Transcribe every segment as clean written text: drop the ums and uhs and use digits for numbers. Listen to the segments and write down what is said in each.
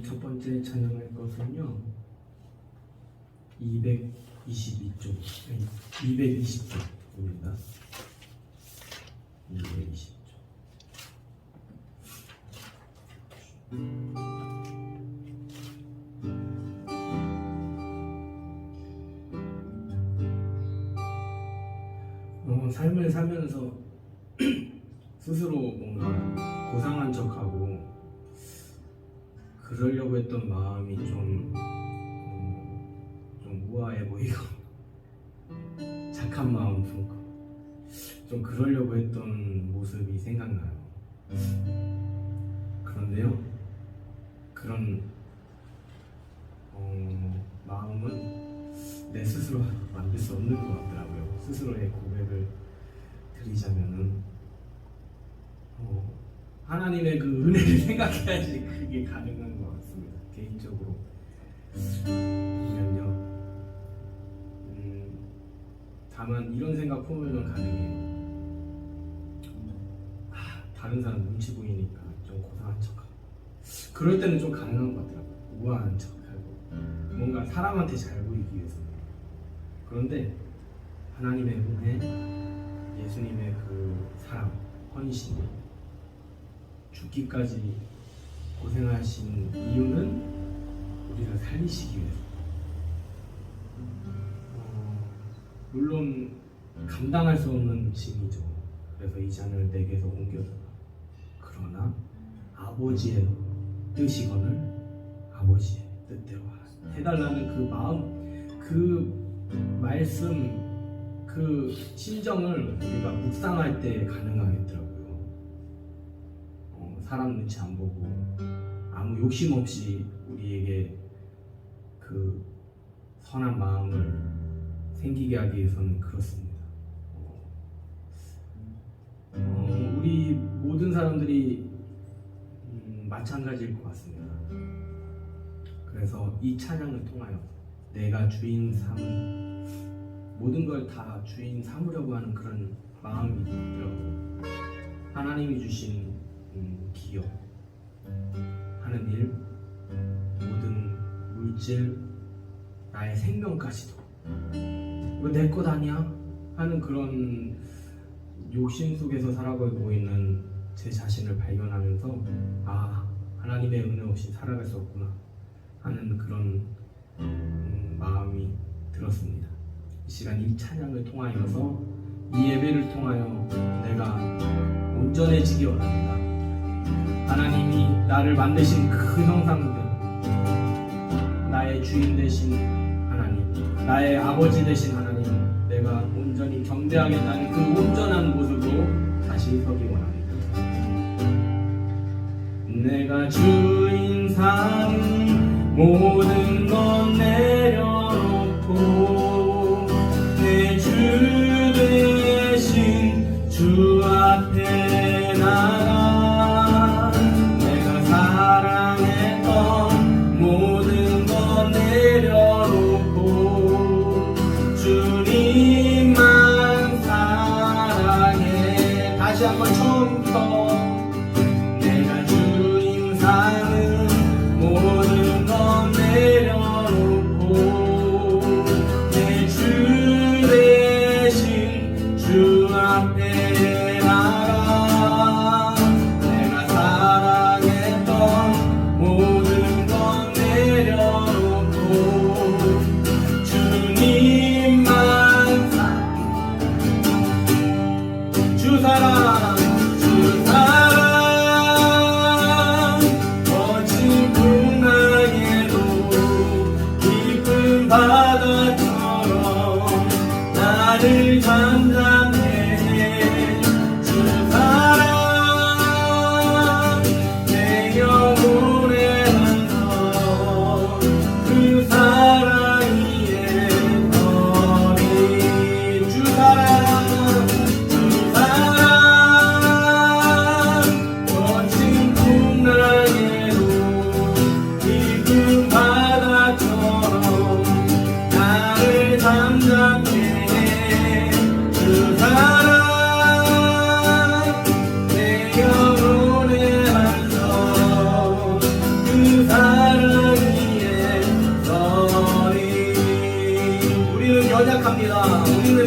첫 번째 찬양할 것은요 222쪽 220쪽입니다. 220쪽. 삶을 살면서 스스로 뭔가 고상한 척하고 그러려고 했던 마음이 좀 우아해 보이고 착한 마음 품고 좀 그러려고 했던 모습이 생각나요. 그런데요, 그런 마음은 내 스스로 만들 수 없는 것 같더라고요. 스스로의 고백을 드리자면은 하나님의 그 은혜를 생각해야지 그게 가능한 것 같습니다. 개인적으로 보면요, 다만 이런 생각 품으면 가능해요. 다른 사람 눈치 보이니까 좀 고상한 척하고 그럴 때는 좀 가능한 것 같더라고요. 우아한 척하고 뭔가 사람한테 잘 보이기 위해서. 그런데 하나님의 은혜, 예수님의 그 사랑, 헌신이 죽기까지 고생하신 이유는 우리를 살리시기 위해서. 물론 감당할 수 없는 짐이죠. 그래서 이 잔을 내게서 옮겨줘라. 그러나 아버지의 뜻이거늘 아버지의 뜻대로 해달라는 그 마음, 그 말씀, 그 심정을 우리가 묵상할 때 가능하겠더라고요. 사람 눈치 안 보고 아무 욕심 없이 우리에게 그 선한 마음을 생기게 하기 위해서는 그렇습니다. 우리 모든 사람들이 마찬가지일 것 같습니다. 그래서 이 찬양을 통하여 내가 주인 삼은 모든 걸 다 주인 삼으려고 하는 그런 마음이 있더라고요. 하나님이 주신 기업, 하는 일, 모든 물질, 나의 생명까지도 왜 내 것 아니야? 하는 그런 욕심 속에서 살아가고 있는 제 자신을 발견하면서 하나님의 은혜 없이 살아갈 수 없구나 하는 그런 마음이 들었습니다. 이 시간 이 찬양을 통하여서 이 예배를 통하여 내가 온전해지기 원합니다. 하나님이 나를 만드신 그 형상대로 나의 주인 되신 하나님, 나의 아버지 되신 하나님, 내가 온전히 경배하겠다는 그 온전한 모습으로 다시 서기 원합니다. 내가 주인 삼은 모든 것 내려놓고 내 주 되신 주 앞에 나가 내가 사랑했던 모든 것 내려놓고 주님만 사랑해. 다시 한번 처음부터 내가 주인 삼은 모든 것 내려놓고 내 주 대신 주 앞에 나가 내가 사랑했던 모든 것 내려놓고 주님만 주 사랑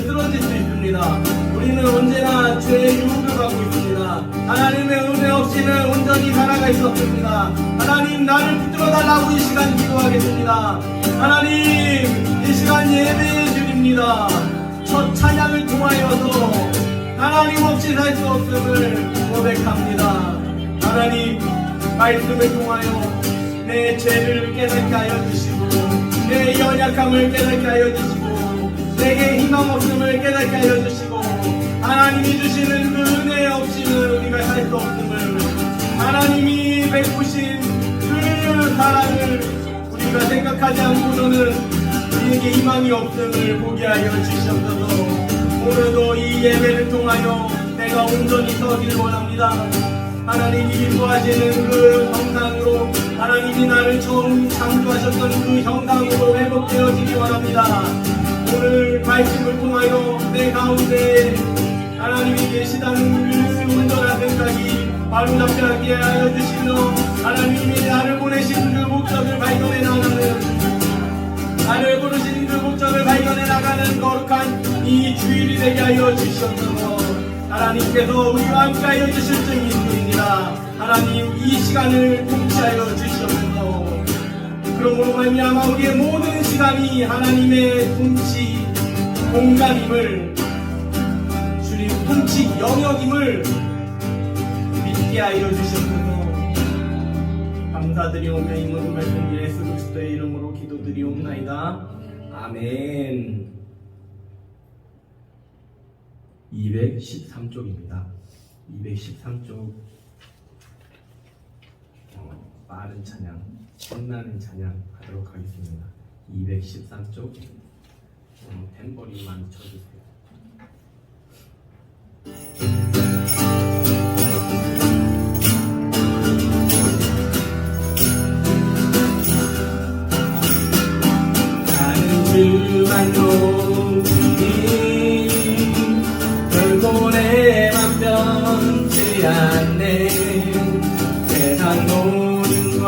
쓰러질 수 있습니다. 우리는 언제나 죄의 유혹을 받고 있습니다. 하나님의 은혜 없이는 온전히 살아갈 수 없습니다. 하나님, 나를 붙들어 달라고 이 시간 기도하겠습니다. 하나님, 이 시간 예배해 드립니다. 첫 찬양을 통하여서 하나님 없이 살 수 없음을 고백합니다. 하나님, 말씀을 통하여 내 죄를 깨닫게 하여 주시고, 내 연약함을 깨닫게 하여 주시고, 내게 희망 없음을 깨닫게 하여 주시고, 하나님이 주시는 그 은혜 없이는 우리가 살 수 없음을, 하나님이 베푸신 그 사랑을 우리가 생각하지 않고는 우리에게 희망이 없음을 보게 하여 주시옵소서. 오늘도 이 예배를 통하여 내가 온전히 서기를 원합니다. 하나님이 기뻐하시는 그 형상으로, 하나님이 나를 처음 창조하셨던 그 형상으로 회복되어지기 원합니다. 오늘 말씀을 통하여 내 가운데 하나님이 계시다는 그 온전한 생각이 바로잡게 하여 주시며, 하나님이 나를 보내신 그 목적을 발견해 나가는, 나를 부르신 그 목적을 발견해 나가는 거룩한 이 주일이 되게 하여 주시옵소서. 하나님께서 우리와 함께 하여 주실 줄 믿습니다. 하나님, 이 시간을 통치하여 주시옵소서. 그러므로 말미암아 우리의 모든 시간이 하나님의 통치 공간임을, 주님 통치 영역임을 믿게 하여 주시옵소서. 감사드리오며 이 모든 말씀 예수 그리스도의 이름으로 기도드리옵나이다. 아멘. 213쪽입니다. 213쪽 빠른 찬양, 신나는 찬양 하도록 하겠습니다. 213쪽 탬버린만 쳐주세요. 나는 주만 높이니 결코 내 맘 변치 않네. 세상 모든 건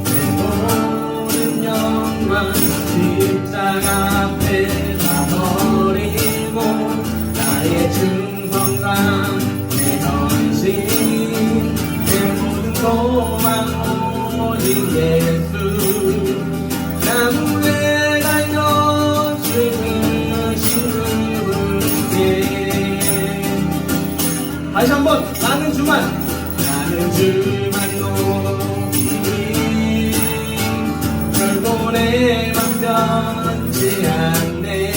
내 모든 영광 십자가 앞에 다 버리고, 나의 충성과 내 헌신 내 모든 소망 오직 예수. 나무에 달려 죽으신 그분께. 다시 한번, 나는 주만 높이니 결코 내 맘 변치 않네.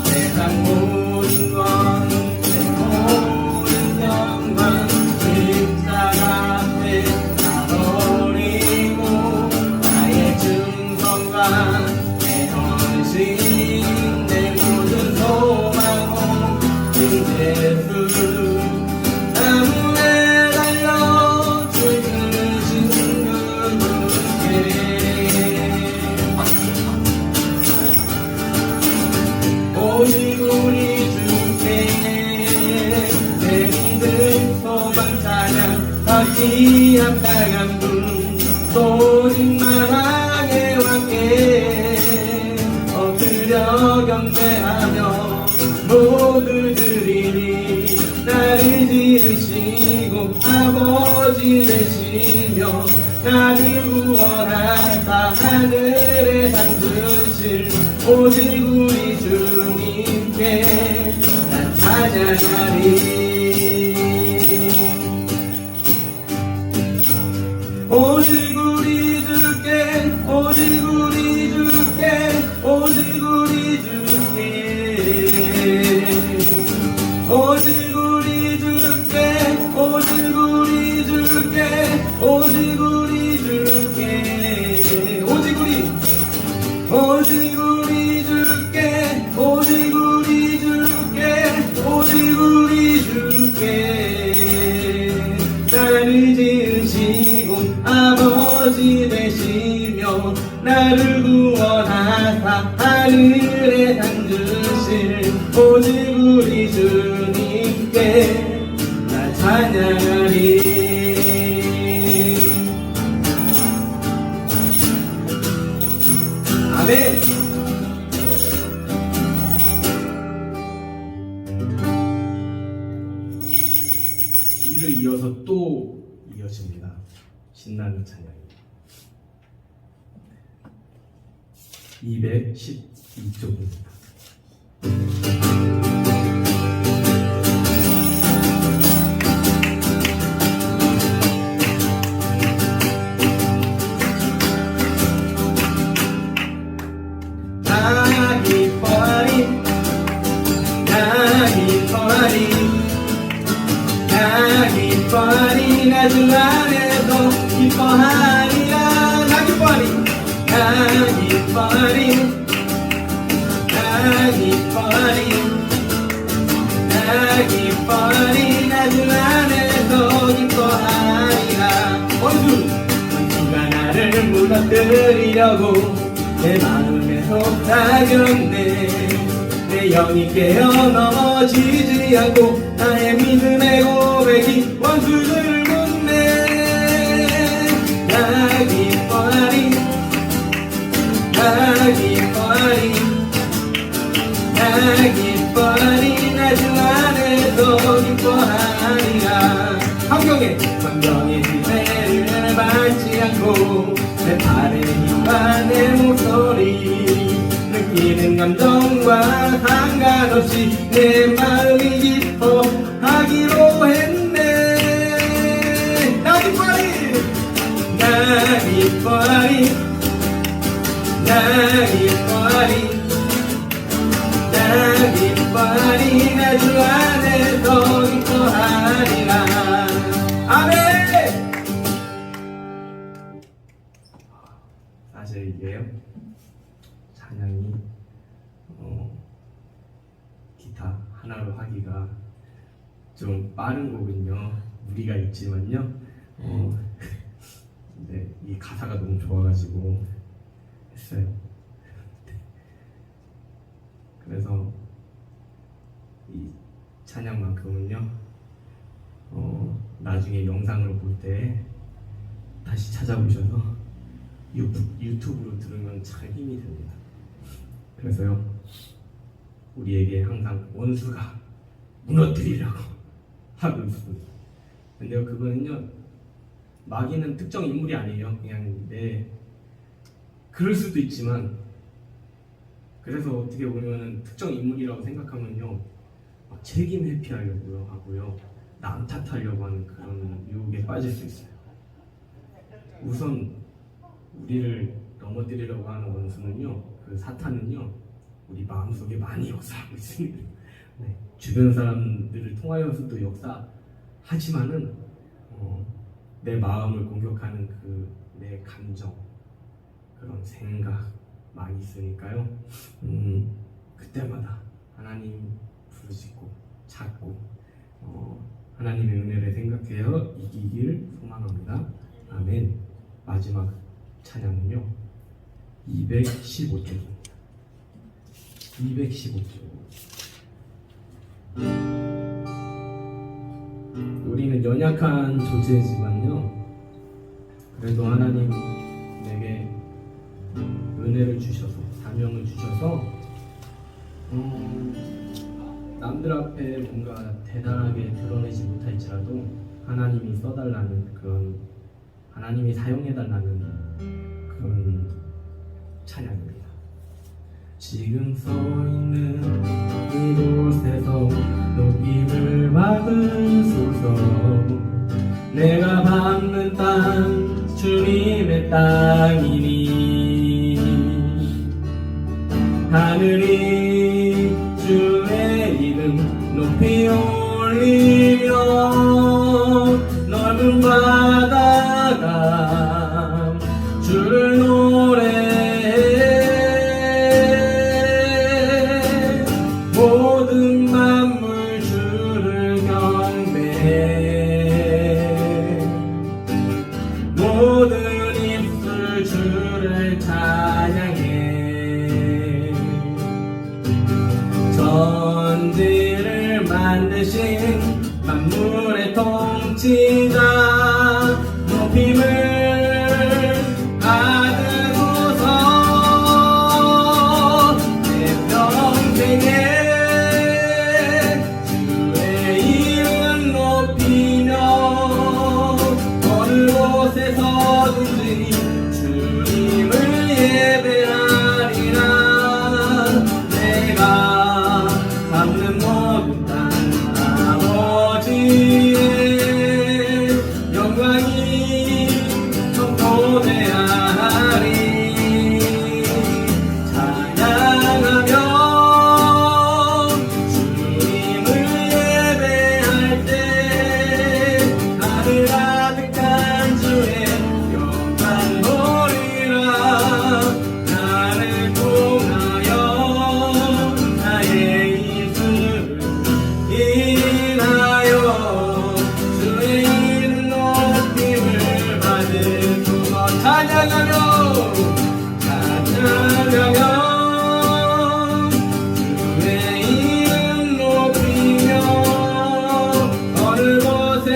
세상 모든 건 내 모든 영광 십자가 앞에 다 버리고, 나의 충성과 내 헌신 내 모든 소망 오직 예수. 나무에 달려 죽으신 그분께. 오직 우리 주께 내 믿음 소망 찬양, 어찌 합당한 분 오직 만왕의 왕께 엎드려 경배하며 모두 드리니, 나를 지으시고 아버지 되시며 나를 구원하사 하늘에 담그실 오직 우리 주님께 난 찬양하리. 오직 우리 주께, 오직 우리 주께, 오직 우리 주께, 오직 우리 주께, 오직 우리 주께, 오직 우리 주께, 오직 우리, 오직 우리 주께, 오직 우리 주께, 오직 우리 주께. 나를 지으시고 아버지 되시며 나를 구원하사 하늘에 앉으실 오직 우리 주님께 나 찬양하리. 아멘. 이를 이어서 또 이어집니다. 신나는 찬양입니다. 212쪽입니다. 나 주 안에서 기뻐하리라. 나 기뻐하리. 나 주 안에서 기뻐하리라. 원수가 나를 무너뜨리려고 내 마음에 속삭였네. 내 영이 깨어 넘어지지 않고 나의 믿음의 고백이 원수들을 묻네. 나 기뻐하리. 나 주 안에서 기뻐하리라. 환경의 지배를 받지 않고 내 팔의 힘과 내 목소리 느끼는 감정과 상관없이 내 마음이 기뻐하기로 했네. 나 주 안에서 기뻐하리라. 아멘. 사실 이게요, 찬양이 기타 하나로 하기가 좀 빠른 곡은요 무리가 있지만요, 근데 이 가사가 너무 좋아가지고 했어요. 그래서 이 찬양만큼은요 나중에 영상으로 볼 때 다시 찾아보셔서 유튜브로 들으면 참 힘이 됩니다. 그래서요, 우리에게 항상 원수가 무너뜨리려고 하고 있습니다. 근데요, 그거는요 마귀는 특정 인물이 아니에요. 그냥 그럴 수도 있지만, 그래서 어떻게 보면은 특정 인물이라고 생각하면요 막 책임 회피하려고요 하고요, 남 탓하려고 하는 그런 유혹에 빠질 수 있어요. 우선 우리를 넘어뜨리려고 하는 원수는요, 그 사탄은요 우리 마음속에 많이 역사하고 있습니다. 네, 주변 사람들을 통하여서도 역사하지만은 내 마음을 공격하는 내 감정, 그런 생각 많이 있으니까요. 그때마다 하나님 부르짖고 찾고 하나님의 은혜를 생각하여 이기길 소망합니다. 아멘. 마지막 찬양은요 215쪽입니다. 215쪽. 우리는 연약한 존재지만요, 그래도 하나님 내게 은혜를 주셔서, 사명을 주셔서 남들 앞에 뭔가 대단하게 드러내지 못할지라도 하나님이 써달라는 그런, 하나님이 사용해달라는 그런 찬양입니다. 지금 서 있는 이곳에서 높임을 받으소서. 내가 밟는 땅 주님의 땅이니 하늘이 주의 이름 높이 올리며 넓은 바다가 주를 노래해. 모든 만물 주를 경배해. 모든 입술 주를 찬양해. 천지를 만드신 만물의 통치자 높임을 받으소서. 내 평생에 주의 이름 높이며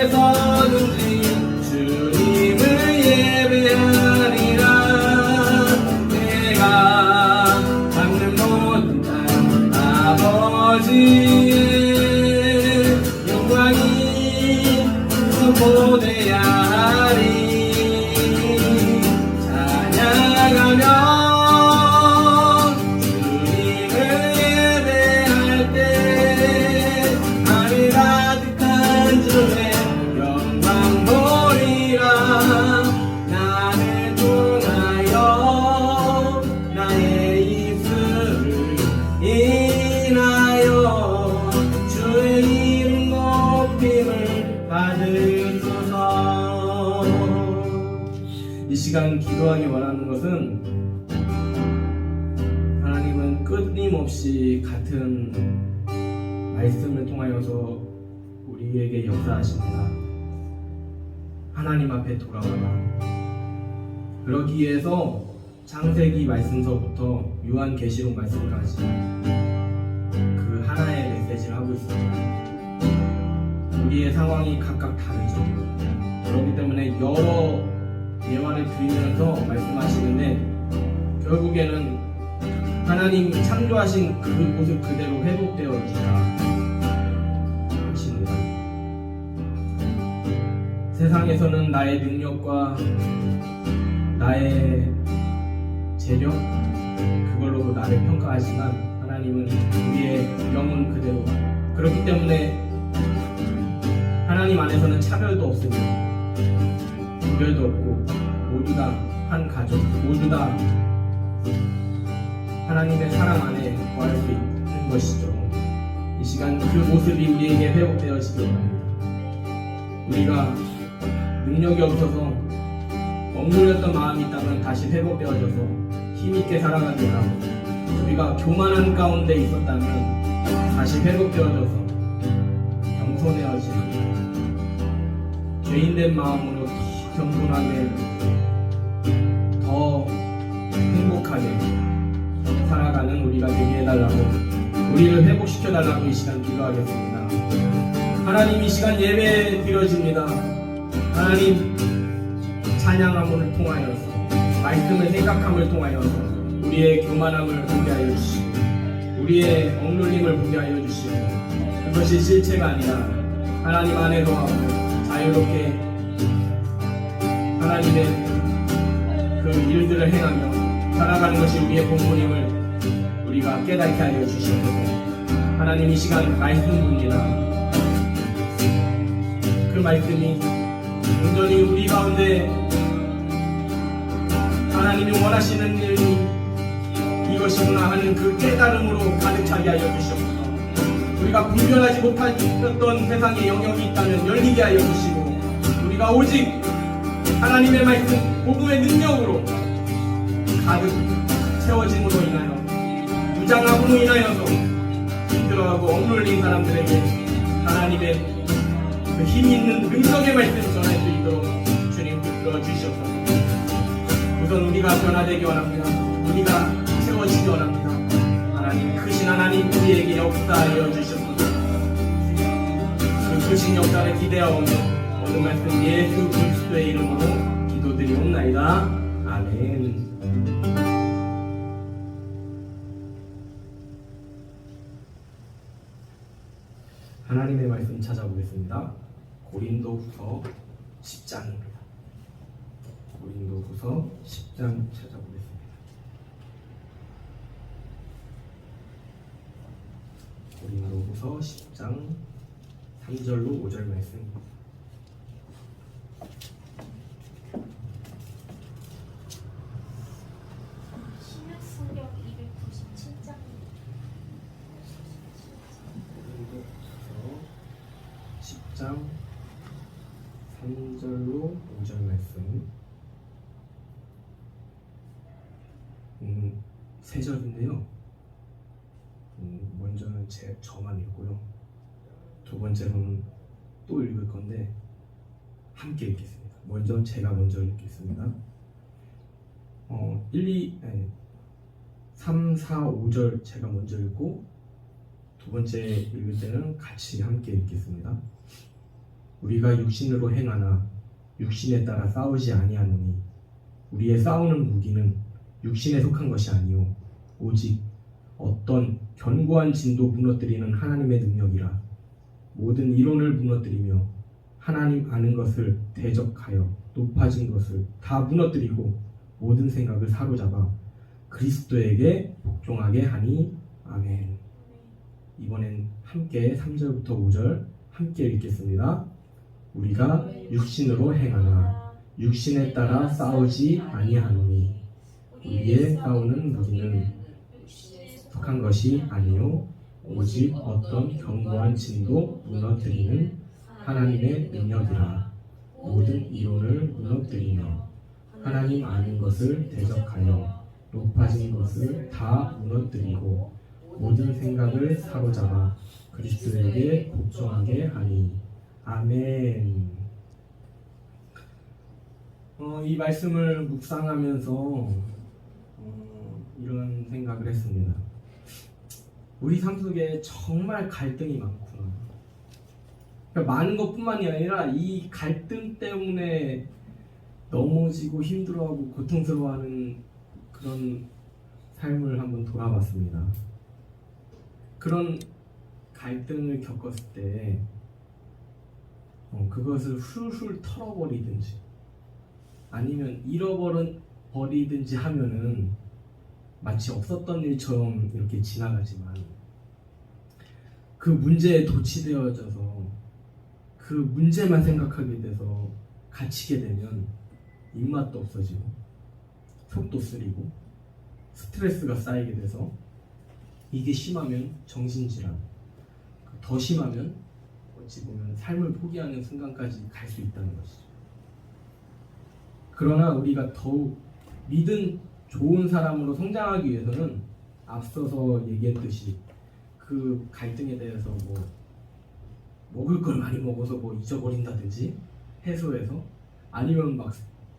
어디에 서든지 주님을 예배하리라. 내가 받는 모든 땅 아버지의 영광이 보내야 하리. 찬양하며 주님을 예배할 때 하늘 가득한 주의 영광 보리라. 나를 통하여 나의 입술을 인하여 주의 이름 높임을 받으소서. 이 시간 기도하기 원하는 것은 하나님은 끊임없이 같은 말씀을 통하여서 우리에게 역사하십니다. 하나님 앞에 돌아와라. 그러기 위해서 창세기 말씀서부터 요한계시록 말씀까지 그 하나의 메시지를 하고 있습니다. 우리의 상황이 각각 다르죠. 그렇기 때문에 여러 예화를 드리면서 말씀하시는데 결국에는 하나님 창조하신 그곳을 그대로 회복되어 주라 하십니다. 세상에서는 나의 능력과 나의 재력 그걸로 나를 평가하지만 하나님은 우리의 영혼 그대로. 그렇기 때문에 하나님 안에서는 차별도 없으며 구별도 없고 모두 다 한 가족, 모두 다 하나님의 사랑 안에 거할 수 있는 것이죠. 이 시간 그 모습이 우리에게 회복되어지기 원합니다. 우리가 능력이 없어서 억눌렸던 마음이 있다면 다시 회복되어져서 힘있게 살아가기 원하고, 우리가 교만한 가운데 있었다면 다시 회복되어져서 겸손해지고 죄인된 마음으로 더 겸손하게 더 행복하게 살아가는 우리가 되게 해달라고, 우리를 회복시켜달라고 이 시간 기도하겠습니다. 하나님, 이 시간 예배 드려집니다. 하나님, 찬양함을 통하여서 말씀을 생각함을 통하여서 우리의 교만함을 보게 하여 주시고 우리의 억눌림을 보게 하여 주시고 그것이 실체가 아니라 하나님 안에서 자유롭게 하나님의 그 일들을 행하며 살아가는 것이 우리의 본분임을 우리가 깨닫게 하여 주시옵소서. 하나님, 이 시간 말씀입니다. 그 말씀이 온전히 우리 가운데 하나님이 원하시는 일이 이것이구나 하는 그 깨달음으로 가득 차게 하여 주시옵소서. 우리가 분별하지 못했던 세상의 영역이 있다면 열리게 하여 주시고, 우리가 오직 하나님의 말씀 복음의 능력으로 가득 채워짐으로 인하여 무장함으로 인하여서 힘들어하고 억눌린 사람들에게 하나님의 그 힘 있는 능력의 말씀 전할 수 있도록 주님 붙들어 주시옵소서. 우선 우리가 변화되기 원합니다. 우리가 채워지기 원합니다. 하나님, 크신 하나님 우리에게 역사하여 주시옵소서. 그 크신 역사를 기대하오며 오늘 말씀 예수 그리스도의 이름으로 기도드리옵나이다. 아멘. 하나님의 말씀 찾아보겠습니다. 고린도후서 10장입니다. 고린도후서 10장 찾아보겠습니다. 고린도후서 10장 3절로 5절 말씀. 신약성경 297장. 고린도후서 10장 3절로 5절 말씀. 세 절인데요. 먼저는 저만 읽고요. 두 번째로는 또 읽을 건데 함께 읽겠습니다. 먼저 제가 먼저 읽겠습니다. 3, 4, 5절 제가 먼저 읽고 두 번째 읽을 때는 같이 함께 읽겠습니다. 우리가 육신으로 행하나 육신에 따라 싸우지 아니하노니 우리의 싸우는 무기는 육신에 속한 것이 아니요 오직 어떤 견고한 진도 무너뜨리는 하나님의 능력이라. 모든 이론을 무너뜨리며 하나님 아는 것을 대적하여 높아진 것을 다 무너뜨리고 모든 생각을 사로잡아 그리스도에게 복종하게 하니. 아멘. 이번엔 함께 3절부터 5절 함께 읽겠습니다. 우리가 육신으로 행하나 육신에 따라 싸우지 아니하노니 우리의 싸우는 무기는 속한 것이 아니요 오직 어떤 견고한 진도 무너뜨리는 하나님의 능력이라. 모든 이론을 무너뜨리며 하나님 아는 것을 대적하여 높아진 것을 다 무너뜨리고 모든 생각을 사로잡아 그리스도에게 복종하게 하니. 아멘. 이 말씀을 묵상하면서 이런 생각을 했습니다. 우리 삶 속에 정말 갈등이 많구나. 그러니까 많은 것뿐만이 아니라 이 갈등 때문에 넘어지고 힘들어하고 고통스러워하는 그런 삶을 한번 돌아봤습니다. 그런 갈등을 겪었을 때 그것을 훌훌 털어버리든지 아니면 잃어버리든지 하면은 마치 없었던 일처럼 이렇게 지나가지만 그 문제에 도취되어져서 그 문제만 생각하게 돼서 갇히게 되면 입맛도 없어지고 속도 쓰리고 스트레스가 쌓이게 돼서 이게 심하면 정신질환, 더 심하면 어찌 보면 삶을 포기하는 순간까지 갈 수 있다는 것이죠. 그러나 우리가 더욱 믿음 좋은 사람으로 성장하기 위해서는 앞서서 얘기했듯이 그 갈등에 대해서 먹을 걸 많이 먹어서 잊어버린다든지 해소해서 아니면 막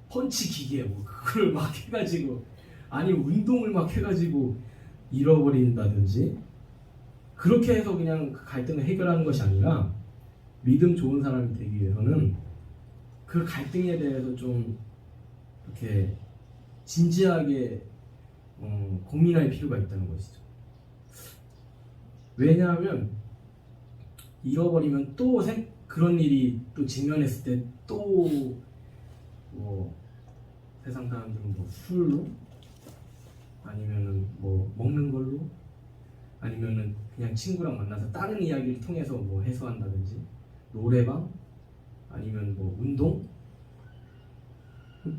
펀치 기계 그걸 막 해가지고 아니면 운동을 막 해가지고 잃어버린다든지 그렇게 해서 그냥 그 갈등을 해결하는 것이 아니라 믿음 좋은 사람이 되기 위해서는 그 갈등에 대해서 좀 이렇게 진지하게 고민할 필요가 있다는 것이죠. 왜냐하면 잃어버리면 또 그런 일이 또 직면했을 때 또 세상 사람들은 술로 아니면은 먹는 걸로 아니면은 그냥 친구랑 만나서 다른 이야기를 통해서 해소한다든지 노래방 아니면 운동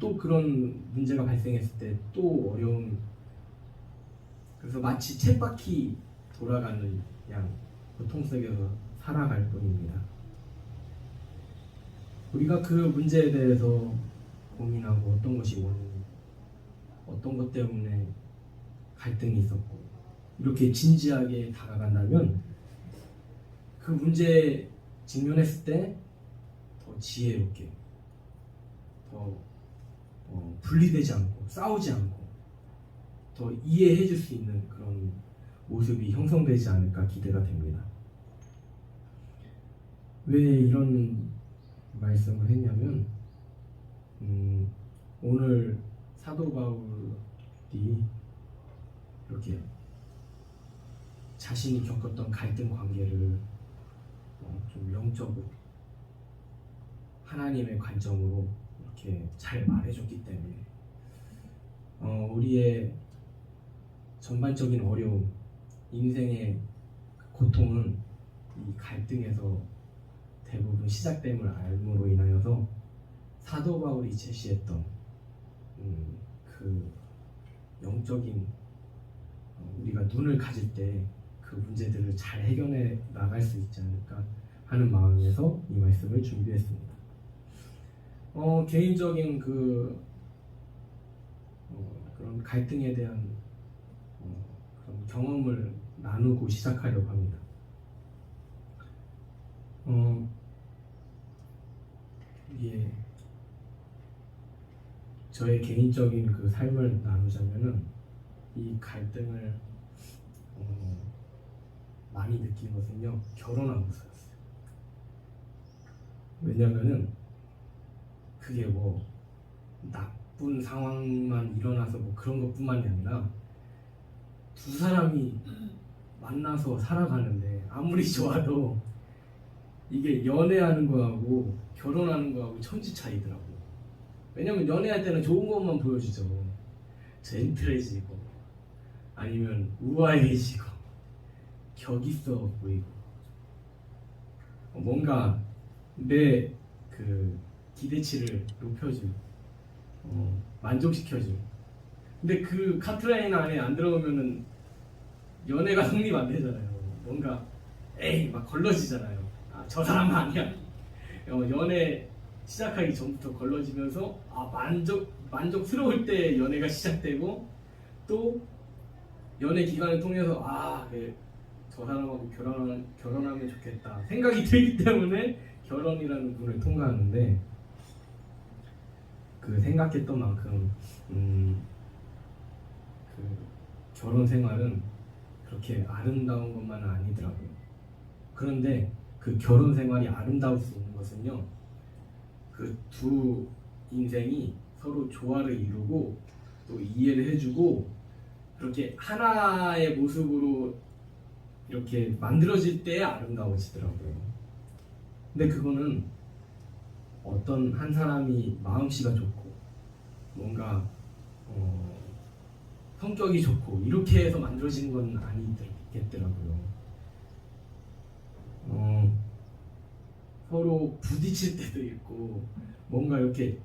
또 그런 문제가 발생했을 때 또 어려움. 그래서 마치 쳇바퀴 돌아가는 고통 속에서 살아갈 뿐입니다. 우리가 그 문제에 대해서 고민하고 어떤 것이 원인, 어떤 것 때문에 갈등이 있었고 이렇게 진지하게 다가간다면 그 문제에 직면했을 때 더 지혜롭게 더 분리되지 않고 싸우지 않고 더 이해해 줄 수 있는 그런 모습이 형성되지 않을까 기대가 됩니다. 왜 이런 말씀을 했냐면 오늘 사도 바울이 이렇게 자신이 겪었던 갈등 관계를 좀 영적으로 하나님의 관점으로 이렇게 잘 말해줬기 때문에 우리의 전반적인 어려움, 인생의 고통은 이 갈등에서 대부분 시작됨을 알므로 인하여서 사도 바울이 제시했던 그 영적인 우리가 눈을 가질 때 그 문제들을 잘 해결해 나갈 수 있지 않을까 하는 마음에서 이 말씀을 준비했습니다. 개인적인 그런 갈등에 대한 그런 경험을 나누고 시작하려고 합니다. 이게 저의 개인적인 그 삶을 나누자면은 이 갈등을 많이 느낀 것은요 결혼하고서였어요. 왜냐면은 그게 뭐 나쁜 상황만 일어나서 뭐 그런 것뿐만이 아니라 두 사람이 만나서 살아가는데 아무리 좋아도 이게 연애하는 거하고 결혼하는 거하고 천지 차이더라고. 왜냐면 연애할 때는 좋은 것만 보여주죠. 젠틀해지고 아니면 우아해지고 격 있어 보이고 뭔가 내 그 기대치를 높여주고 만족시켜주고. 근데 그 카트라인 안에 안 들어오면은 연애가 성립 안 되잖아요. 뭔가 에이 막 걸러지잖아요. 아, 저 사람 아니야. 연애 시작하기 전부터 걸러지면서 만족스러울 때 연애가 시작되고 또 연애 기간을 통해서 저 사람하고 결혼하면 좋겠다 생각이 들기 때문에 결혼이라는 문을 통과하는데 그 생각했던 만큼 그 결혼 생활은 그렇게 아름다운 것만은 아니더라고요. 그런데 그 결혼 생활이 아름다울 수 있는 것은요, 그 두 인생이 서로 조화를 이루고 또 이해를 해주고 그렇게 하나의 모습으로 이렇게 만들어질 때 아름다워지더라고요. 근데 그거는 어떤 한 사람이 마음씨가 좋고 뭔가 성격이 좋고 이렇게 해서 만들어지는 건 아니겠더라고요. 서로 부딪힐 때도 있고 뭔가 이렇게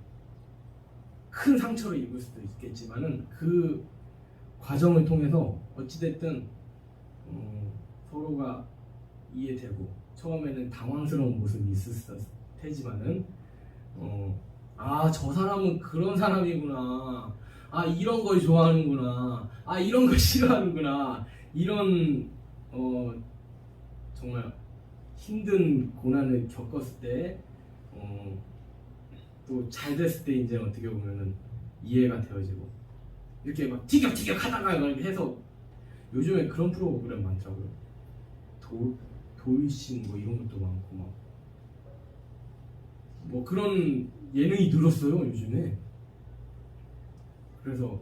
큰 상처를 입을 수도 있겠지만은 그 과정을 통해서 어찌됐든 서로가 이해되고 처음에는 당황스러운 모습이 있었을 테지만은 저 사람은 그런 사람이구나, 이런 걸 좋아하는구나, 이런 걸 싫어하는구나, 이런 정말 힘든 고난을 겪었을 때 또 잘 됐을 때 이제 어떻게 보면은 이해가 되어지고 이렇게 막 티격태격 하다가 이렇게 해서 요즘에 그런 프로그램 많더라고요. 돌싱 뭐 이런 것도 많고 뭐 그런 예능이 늘었어요 요즘에. 그래서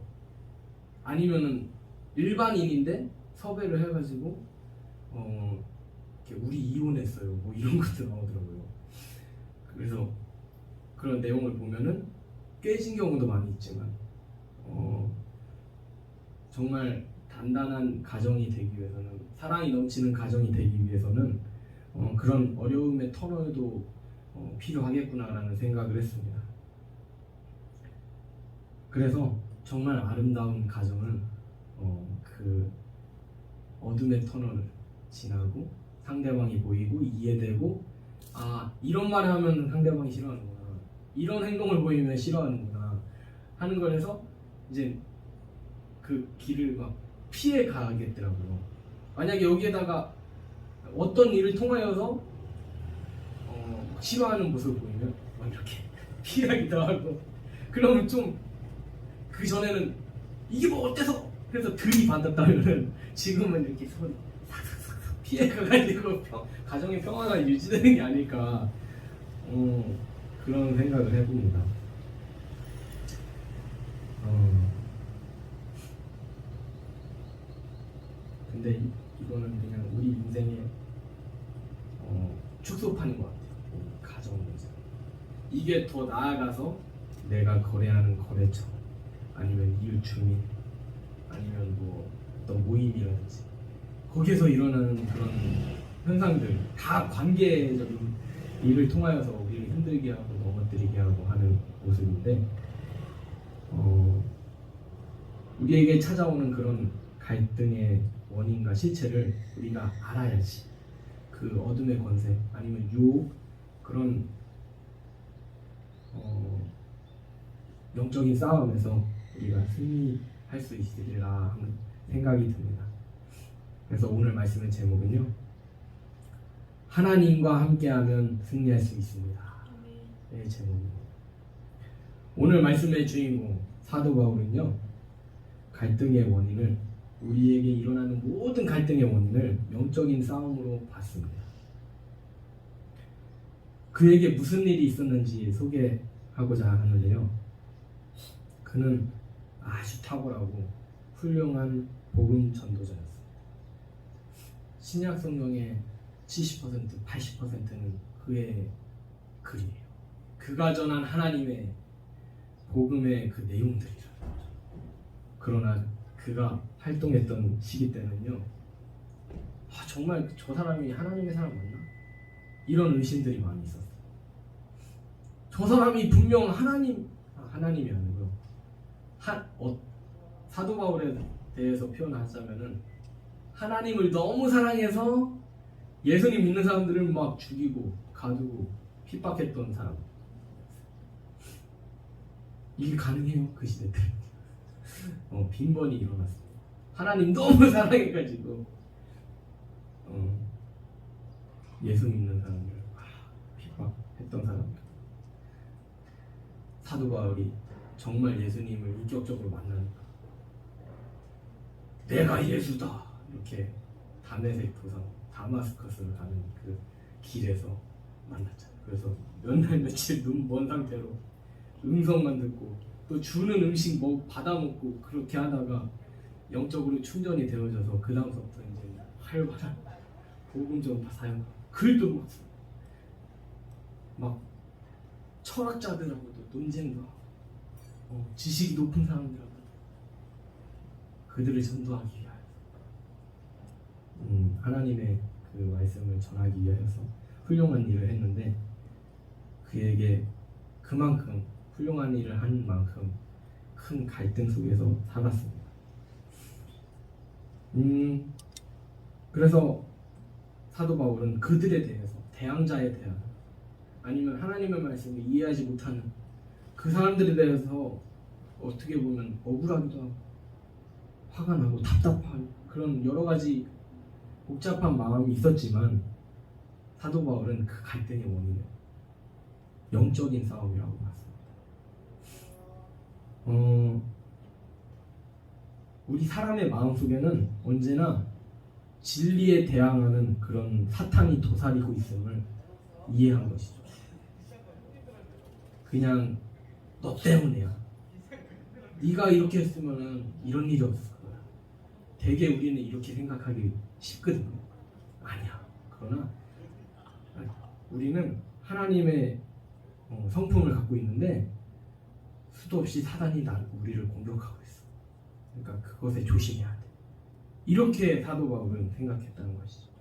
아니면은 일반인인데 섭외를 해가지고 이렇게 우리 이혼했어요 뭐 이런 것도 나오더라고요. 그래서 그런 내용을 보면은 깨진 경우도 많이 있지만 정말 단단한 가정이 되기 위해서는, 사랑이 넘치는 가정이 되기 위해서는 그런 어려움의 터널도 필요하겠구나라는 생각을 했습니다. 그래서 정말 아름다운 가정은 그 어둠의 터널을 지나고 상대방이 보이고 이해되고 이런 말을 하면 상대방이 싫어하는구나, 이런 행동을 보이면 싫어하는구나 하는 걸 해서 이제 그 길을 막 피해 가겠더라고요. 만약에 여기에다가 어떤 일을 통하여서 싫어하는 모습을 보이면 막 이렇게 피하기도 하고, 그러면 좀 그 전에는 이게 뭐 어때서 해서 들이받았다면은 지금은 이렇게 손 싹싹싹 피해가가지고 가정의 평화가 유지되는 게 아닐까 그런 생각을 해봅니다. 근데 이거는 그냥 우리 인생의 축소판인 것 같아요. 가정 문제. 이게 더 나아가서 내가 거래하는 거래처, 아니면 이웃 주민, 아니면 뭐 어떤 모임이라든지 거기에서 일어나는 그런 현상들 다 관계적인 일을 통하여서 우리를 힘들게 하고 넘어뜨리게 하고 하는 모습인데, 우리에게 찾아오는 그런 갈등의 원인과 실체를 우리가 알아야지 그 어둠의 권세 아니면 유혹, 그런 영적인 싸움에서 우리가 승리할 수 있으리라 하는 생각이 듭니다. 그래서 오늘 말씀의 제목은요, 하나님과 함께하면 승리할 수 있습니다. 네, 제목입니다. 오늘 말씀의 주인공 사도 바울은요, 갈등의 원인을, 우리에게 일어나는 모든 갈등의 원인을 영적인 싸움으로 봤습니다. 그에게 무슨 일이 있었는지 소개하고자 하는데요. 그는 아주 탁월하고 훌륭한 복음 전도자였습니다. 신약 성경의 70%, 80%는 그의 글이에요. 그가 전한 하나님의 복음의 그 내용들이라는 거죠. 그러나 그가 활동했던 시기 때는요, 정말 저 사람이 하나님의 사람 맞나? 이런 의심들이 많이 있었어요. 저 사람이 분명 하나님이 아니고요. 사도 바울에 대해서 표현하자면은 하나님을 너무 사랑해서 예수님 믿는 사람들을 막 죽이고 가두고 핍박했던 사람. 이게 가능해요? 그 시대 때. 빈번히 일어났습니다. 하나님 너무 사랑해가지고 예수 믿는 사람들을 핍박했던 사람들. 사도 바울이 정말 예수님을 인격적으로 만나니까 내가 예수다 이렇게 다메섹 도상 다마스커스를 가는 그 길에서 만났잖아요. 그래서 몇 날 며칠 눈 먼 상태로 음성만 듣고 또 주는 음식 받아 먹고 그렇게 하다가 영적으로 충전이 되어져서 그 다음부터 이제 활발한 복음 전파 사역, 글도 막 철학자들하고도 논쟁도 하고 지식이 높은 사람들하고 그들을 전도하기 위하여 하나님의 그 말씀을 전하기 위하여서 훌륭한 일을 했는데 그에게 그만큼 훌륭한 일을 한 만큼 큰 갈등 속에서 살았습니다. 그래서 사도 바울은 그들에 대해서 대항자에 대한 아니면 하나님의 말씀을 이해하지 못하는 그 사람들에 대해서 어떻게 보면 억울하기도 하고 화가 나고 답답하고 그런 여러 가지 복잡한 마음이 있었지만 사도 바울은 그 갈등의 원인은 영적인 싸움이라고 봤습니다. 우리 사람의 마음속에는 언제나 진리에 대항하는 그런 사탄이 도사리고 있음을 이해한 것이죠. 그냥 너 때문이야. 네가 이렇게 했으면 이런 일이 없을 거야. 대개 우리는 이렇게 생각하기 쉽거든요. 아니야. 그러나 우리는 하나님의 성품을 갖고 있는데 수도 없이 사단이 우리를 공격하고 있어. 그러니까 그것에 조심해야 돼. 이렇게 사도 바울은 생각했다는 것이죠.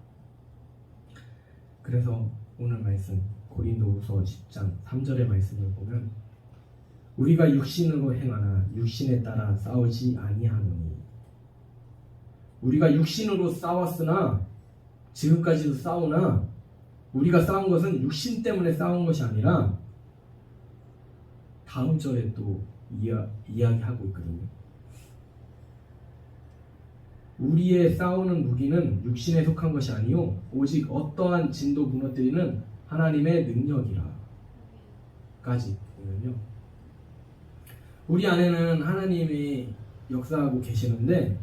그래서 오늘 말씀 고린도후서 10장 3절의 말씀을 보면 우리가 육신으로 행하나 육신에 따라 싸우지 아니하노니 우리가 육신으로 싸웠으나 지금까지도 싸우나 우리가 싸운 것은 육신 때문에 싸운 것이 아니라 다음 절에 또 이야기하고 있거든요. 우리의 싸우는 무기는 육신에 속한 것이 아니요 오직 어떠한 진도 무너뜨리는 하나님의 능력이라 까지 보면요. 우리 안에는 하나님이 역사하고 계시는데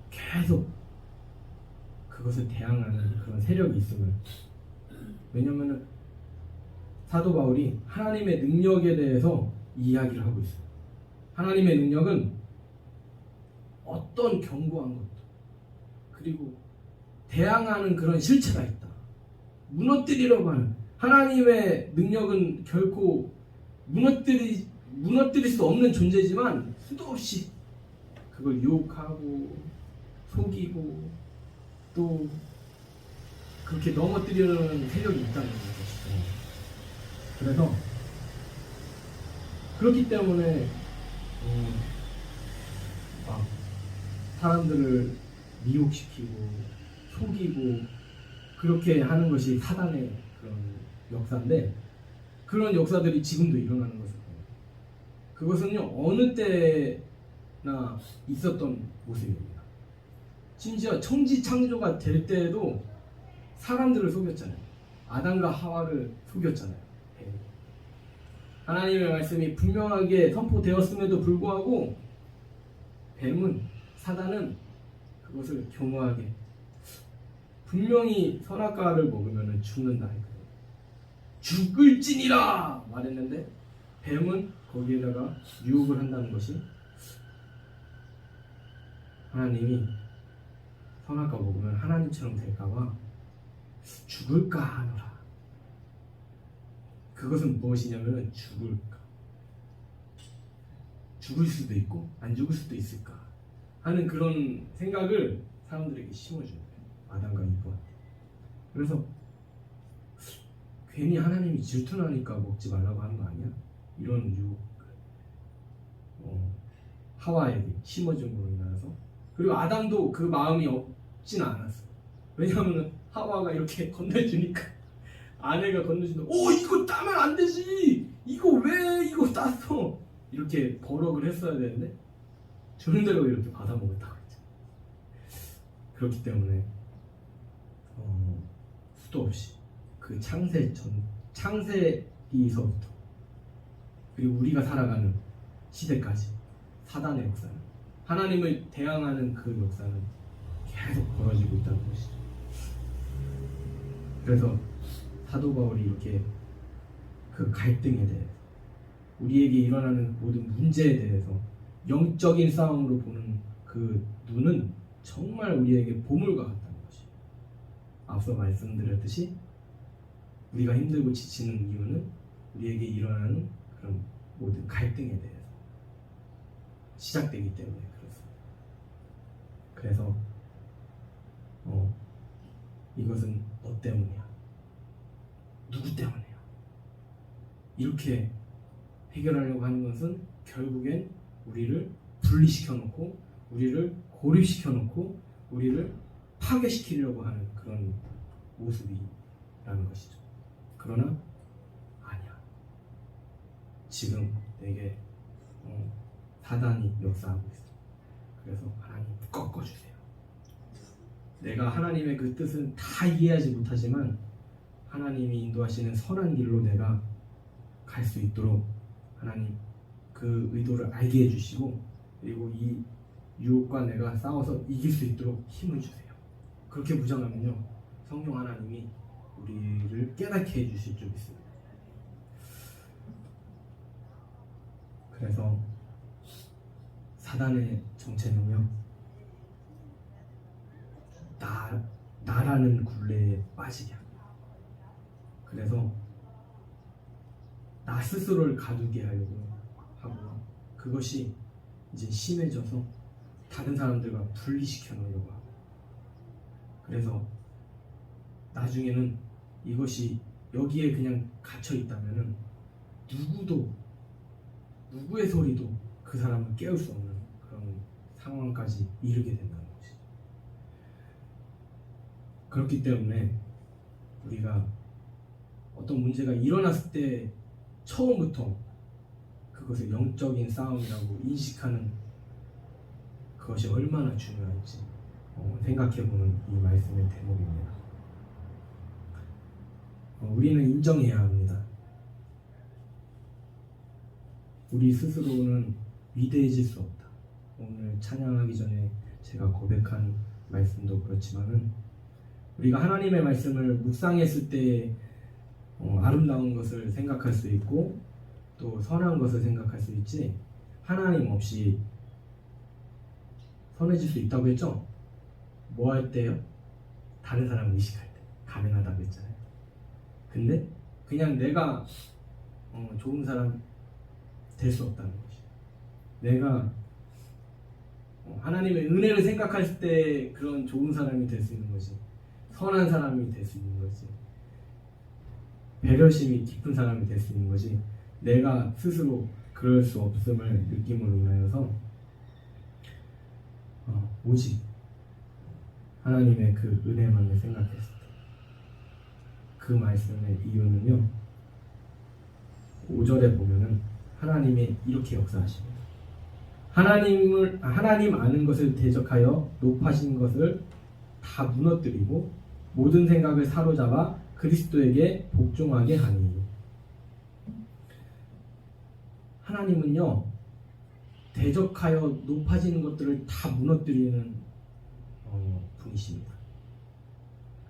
계속 그것을 대항하는 그런 세력이 있음을 왜냐하면 사도 바울이 하나님의 능력에 대해서 이야기를 하고 있어요. 하나님의 능력은 어떤 견고한 것도 그리고 대항하는 그런 실체가 있다. 무너뜨리려고 하는 하나님의 능력은 결코 무너뜨릴 수 없는 존재지만 수도 없이 그걸 유혹하고 속이고 또 그렇게 넘어뜨리려는 세력이 있다는 것이죠. 그래서 그렇기 때문에 막 사람들을 미혹시키고 속이고 그렇게 하는 것이 사단의 그런 역사인데 그런 역사들이 지금도 일어나는 것을 보여요. 그것은요 어느 때나 있었던 모습입니다. 심지어 천지창조가 될 때에도 사람들을 속였잖아요. 아담과 하와를 속였잖아요. 하나님의 말씀이 분명하게 선포되었음에도 불구하고 사단은 그것을 교묘하게 분명히 선악과를 먹으면 죽는다 했거든요. 죽을지니라 말했는데 뱀은 거기에다가 유혹을 한다는 것이 하나님이 선악과 먹으면 하나님처럼 될까봐 죽을까 하노라. 그것은 무엇이냐면 죽을까, 죽을 수도 있고 안 죽을 수도 있을까 하는 그런 생각을 사람들에게 심어주는 거예요. 아담과 이브한테. 그래서 괜히 하나님이 질투나니까 먹지 말라고 하는 거 아니야? 이런 유혹을 하와에게 심어줌으로 인해서. 그리고 아담도 그 마음이 없지는 않았어. 왜냐하면 하와가 이렇게 건네주니까, 아내가 건네주니까 이거 따면 안 되지, 이거 왜 이거 땄어, 이렇게 버럭을 했어야 되는데 주는 대로 이렇게 받아먹었다고 했죠. 그렇기 때문에 수도 없이 그 창세기서부터 그리고 우리가 살아가는 시대까지 사단의 역사는, 하나님을 대항하는 그 역사는 계속 벌어지고 있다는 것이죠. 그래서 사도 바울이 이렇게 그 갈등에 대해서, 우리에게 일어나는 모든 문제에 대해서 영적인 싸움으로 보는 그 눈은 정말 우리에게 보물과 같다는 것이, 앞서 말씀드렸듯이 우리가 힘들고 지치는 이유는 우리에게 일어나는 그런 모든 갈등에 대해서 시작되기 때문에 그렇습니다. 그래서 이것은 너 때문이야, 누구 때문이야, 이렇게 해결하려고 하는 것은 결국엔 우리를 분리시켜 놓고, 우리를 고립시켜 놓고, 우리를 파괴시키려고 하는 그런 모습이라는 것이죠. 그러나 아니야, 지금 내게 사단이 역사하고 있어. 그래서 하나님 꺾어주세요. 내가 하나님의 그 뜻은 다 이해하지 못하지만 하나님이 인도하시는 선한 길로 내가 갈 수 있도록 하나님 그 의도를 알게 해주시고, 그리고 이 유혹과 내가 싸워서 이길 수 있도록 힘을 주세요. 그렇게 부정하면요, 성령 하나님이 우리를 깨닫게 해주실 줄 믿습니다. 그래서 사단의 정체는요, 나라는 굴레에 빠지게 합니다. 그래서 나 스스로를 가두게 하려고 하고, 그것이 이제 심해져서 다른 사람들과 분리시켜 놓으려고 하고, 그래서 나중에는 이것이 여기에 그냥 갇혀 있다면은 누구의 소리도 그 사람을 깨울 수 없는 그런 상황까지 이르게 된다는 것이죠. 그렇기 때문에 우리가 어떤 문제가 일어났을 때 처음부터 그것을 영적인 싸움이라고 인식하는 그것이 얼마나 중요한지 생각해보는 이 말씀의 대목입니다. 우리는 인정해야 합니다. 우리 스스로는 위대해질 수 없다. 오늘 찬양하기 전에 제가 고백한 말씀도 그렇지만은, 우리가 하나님의 말씀을 묵상했을 때 아름다운 것을 생각할 수 있고 또 선한 것을 생각할 수 있지, 하나님 없이 선해질 수 있다고 했죠? 뭐 할 때요? 다른 사람을 의식할 때 가능하다고 했잖아요. 근데 그냥 내가 좋은 사람 될 수 없다는 것이, 내가 하나님의 은혜를 생각할 때 그런 좋은 사람이 될 수 있는 것이, 선한 사람이 될 수 있는 것이, 배려심이 깊은 사람이 될 수 있는 것이, 내가 스스로 그럴 수 없음을 느낌으로 인하여서 오직 하나님의 그 은혜만을 생각했을 때, 그 말씀의 이유는요, 5절에 보면은 하나님이 이렇게 역사하십니다. 하나님 아는 것을 대적하여 높아진 것을 다 무너뜨리고 모든 생각을 사로잡아 그리스도에게 복종하게 하니. 하나님은요, 대적하여 높아지는 것들을 다 무너뜨리는 분이십니다.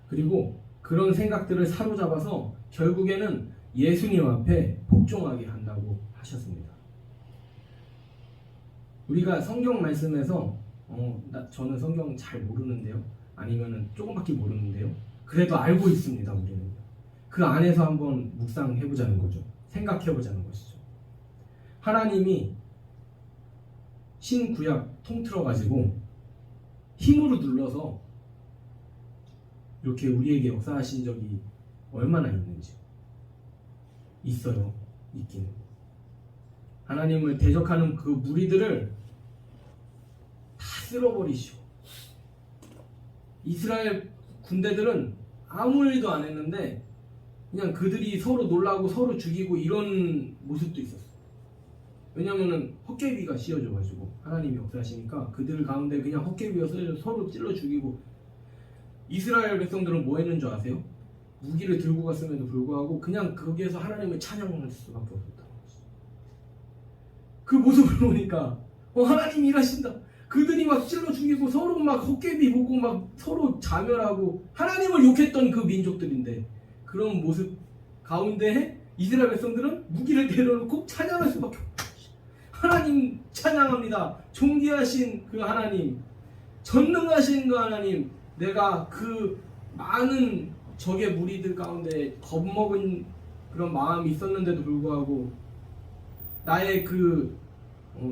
그리고 그런 생각들을 사로잡아서 결국에는 예수님 앞에 복종하게 한다고 하셨습니다. 우리가 성경 말씀에서 저는 성경 잘 모르는데요, 아니면은 조금밖에 모르는데요, 그래도 알고 있습니다. 우리는 그 안에서 한번 묵상해보자는 거죠. 생각해보자는 것이죠. 하나님이 신구약 통틀어가지고 힘으로 눌러서 이렇게 우리에게 역사하신 적이 얼마나 있는지. 있어요. 있기는. 하나님을 대적하는 그 무리들을 다 쓸어버리시고, 이스라엘 군대들은 아무 일도 안 했는데 그냥 그들이 서로 놀라고 서로 죽이고 이런 모습도 있었어요. 왜냐면은 헛개비가 씌워져가지고 하나님이 역사하시니까 그들 가운데 그냥 헛개비가 씌워져 서로 찔러 죽이고, 이스라엘 백성들은 뭐 했는 줄 아세요? 무기를 들고 갔음에도 불구하고 그냥 거기에서 하나님을 찬양할 수밖에 없었다는 거죠. 그 모습을 보니까 하나님이 일하신다. 그들이 막 찔러 죽이고 서로 막 헛개비 보고 막 서로 자멸하고 하나님을 욕했던 그 민족들인데, 그런 모습 가운데 이스라엘 백성들은 무기를 내려놓고 찬양할 수밖에 없어요. 하나님 찬양합니다. 존귀하신 그 하나님, 전능하신 그 하나님, 내가 그 많은 적의 무리들 가운데 겁먹은 그런 마음이 있었는데도 불구하고 나의 그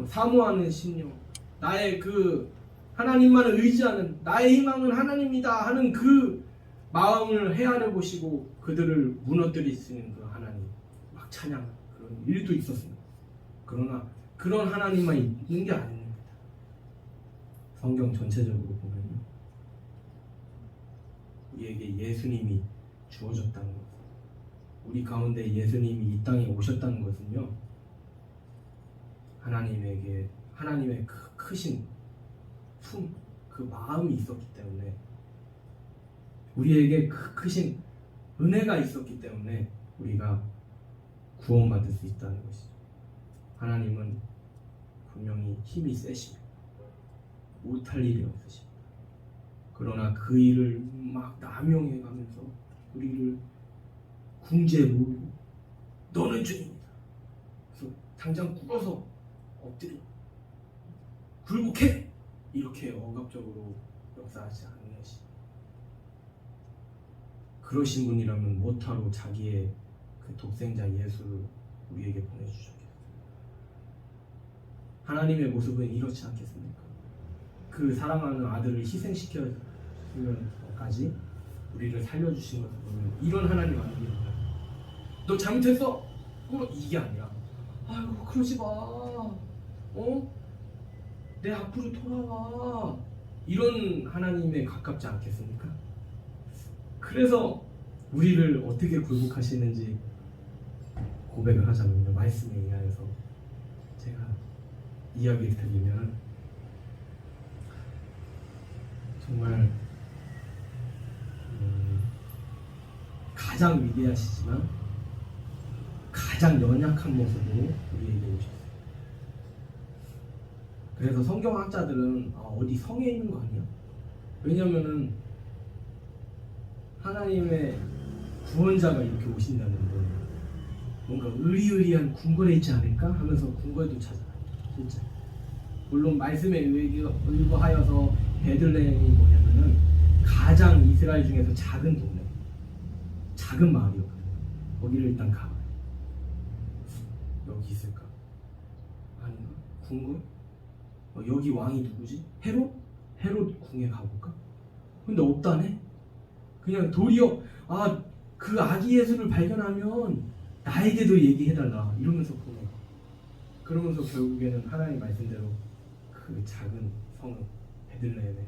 사모하는 심령, 나의 그 하나님만을 의지하는, 나의 희망은 하나님이다 하는 그 마음을 헤아려 보시고 그들을 무너뜨리시는 그 하나님 막 찬양, 그런 일도 있었습니다. 그러나 그런 하나님만 있는 게 아닙니다. 성경 전체적으로 보면요, 우리에게 예수님이 주어졌다는 것, 우리 가운데 예수님이 이 땅에 오셨다는 것은요, 하나님의 그 크신 품, 그 마음이 있었기 때문에, 우리에게 그 크신 은혜가 있었기 때문에 우리가 구원받을 수 있다는 것이죠. 하나님은 분명히 힘이 세십니다. 못할 일이 없으십니다. 그러나 그 일을 막 남용해가면서 우리를 궁지에 몰고 너는 주님이다. 그래서 당장 꿇어서 엎드려 굴복해, 이렇게 억압적으로 역사하지 않는 것이, 그러신 분이라면 못하러 자기의 그 독생자 예수를 우리에게 보내주셨겠어요. 하나님의 모습은 이렇지 않겠습니까? 그 사랑하는 아들을 희생시켜주면까지 우리를 살려주신 것을 보면 이런 하나님 아니겠냐. 너 잘못했어? 이게 아니라, 아이고 그러지 마, 내 앞으로 돌아와, 이런 하나님에 가깝지 않겠습니까? 그래서 우리를 어떻게 굴복하시는지 고백을 하자면요, 말씀에 의하여서 제가 이야기를 드리면, 정말 가장 위대하시지만 가장 연약한 모습으로 우리에게 오셨어요. 그래서 성경학자들은 어디 성에 있는 거 아니야? 왜냐면은 하나님의 구원자가 이렇게 오신다는데 뭔가 의리의리한 궁궐에 있지 않을까 하면서 궁궐도 찾아요. 진짜. 물론 말씀에 의거하여서 베들레헴이 뭐냐면은 가장 이스라엘 중에서 작은 동네, 작은 마을이었거든요. 거기를 일단 가봐요. 여기 있을까? 아닌가? 궁궐? 여기 왕이 누구지? 헤롯? 헤롯 궁에 가볼까? 근데 없다네? 그냥 도리어 그 아기 예수를 발견하면 나에게도 얘기해달라 이러면서 보내요. 그러면서 결국에는 하나님 말씀대로 그 작은 성 베들레헴에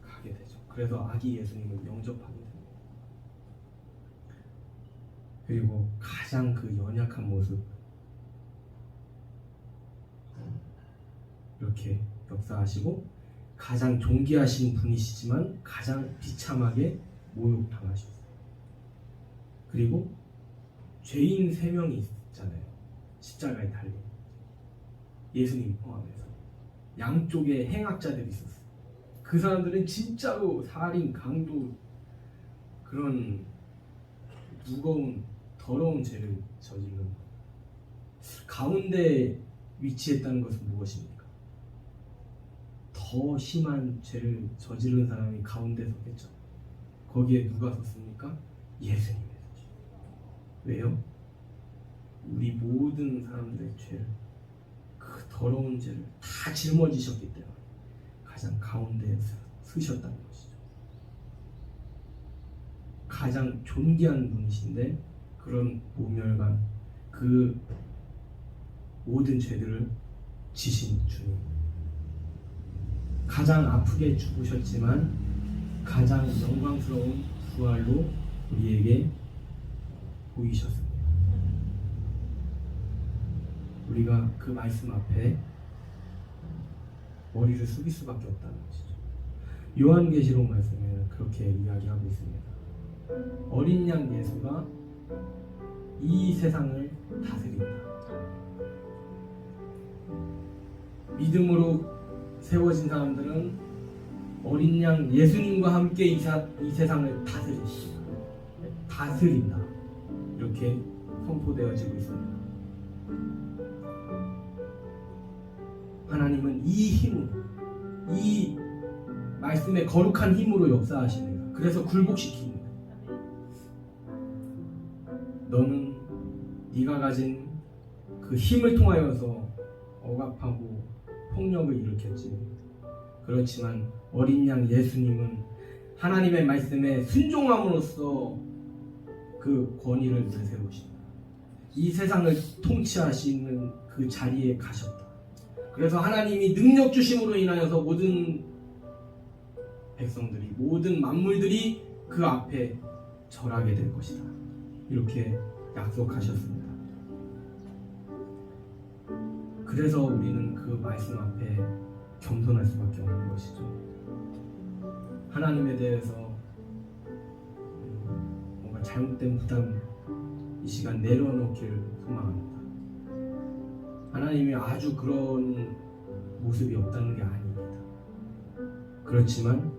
가게 되죠. 그래서 아기 예수님을 영접하게 됩니다. 그리고 가장 그 연약한 모습, 이렇게 역사하시고 가장 존귀하신 분이시지만 가장 비참하게 모욕당하셨어요. 그리고 죄인 3명이 있잖아요. 십자가에 달린 예수님 포함해서 양쪽에 행악자들이 있었어요. 그 사람들은 진짜로 살인, 강도, 그런 무거운 더러운 죄를 저지르는 것. 가운데 위치했다는 것은 무엇입니까? 더 심한 죄를 저지른 사람이 가운데 섰겠죠. 거기에 누가 섰습니까? 예수님이 섰죠. 왜요? 우리 모든 사람들의 죄를, 그 더러운 죄를 다 짊어지셨기 때문에 가장 가운데에 서셨다는 것이죠. 가장 존귀한 분이신데 그런 모멸감, 그 모든 죄들을 지신 주님, 가장 아프게 죽으셨지만 가장 영광스러운 부활로 우리에게 보이셨습니다. 우리가 그 말씀 앞에 머리를 숙일 수밖에 없다는 것이죠. 요한계시록 말씀에는 그렇게 이야기하고 있습니다. 어린 양 예수가 이 세상을 다스린다. 믿음으로 세워진 사람들은 어린 양 예수님과 함께 이 세상을 다스린다. 이렇게 선포되어지고 있습니다. 하나님은 이 힘으로, 이 말씀의 거룩한 힘으로 역사하십니다. 그래서 굴복시킵니다. 너는 네가 가진 그 힘을 통하여서 억압하고 폭력을 일으켰지. 그렇지만 어린 양 예수님은 하나님의 말씀에 순종함으로써 그 권위를 내세우신다. 이 세상을 통치하시는 그 자리에 가셨다. 그래서 하나님이 능력 주심으로 인하여서 모든 백성들이, 모든 만물들이 그 앞에 절하게 될 것이다. 이렇게 약속하셨습니다. 그래서 우리는 그 말씀 앞에 겸손할 수밖에 없는 것이죠. 하나님에 대해서 뭔가 잘못된 부담 이 시간 내려놓기를 소망합니다. 하나님이 아주 그런 모습이 없다는 게 아닙니다. 그렇지만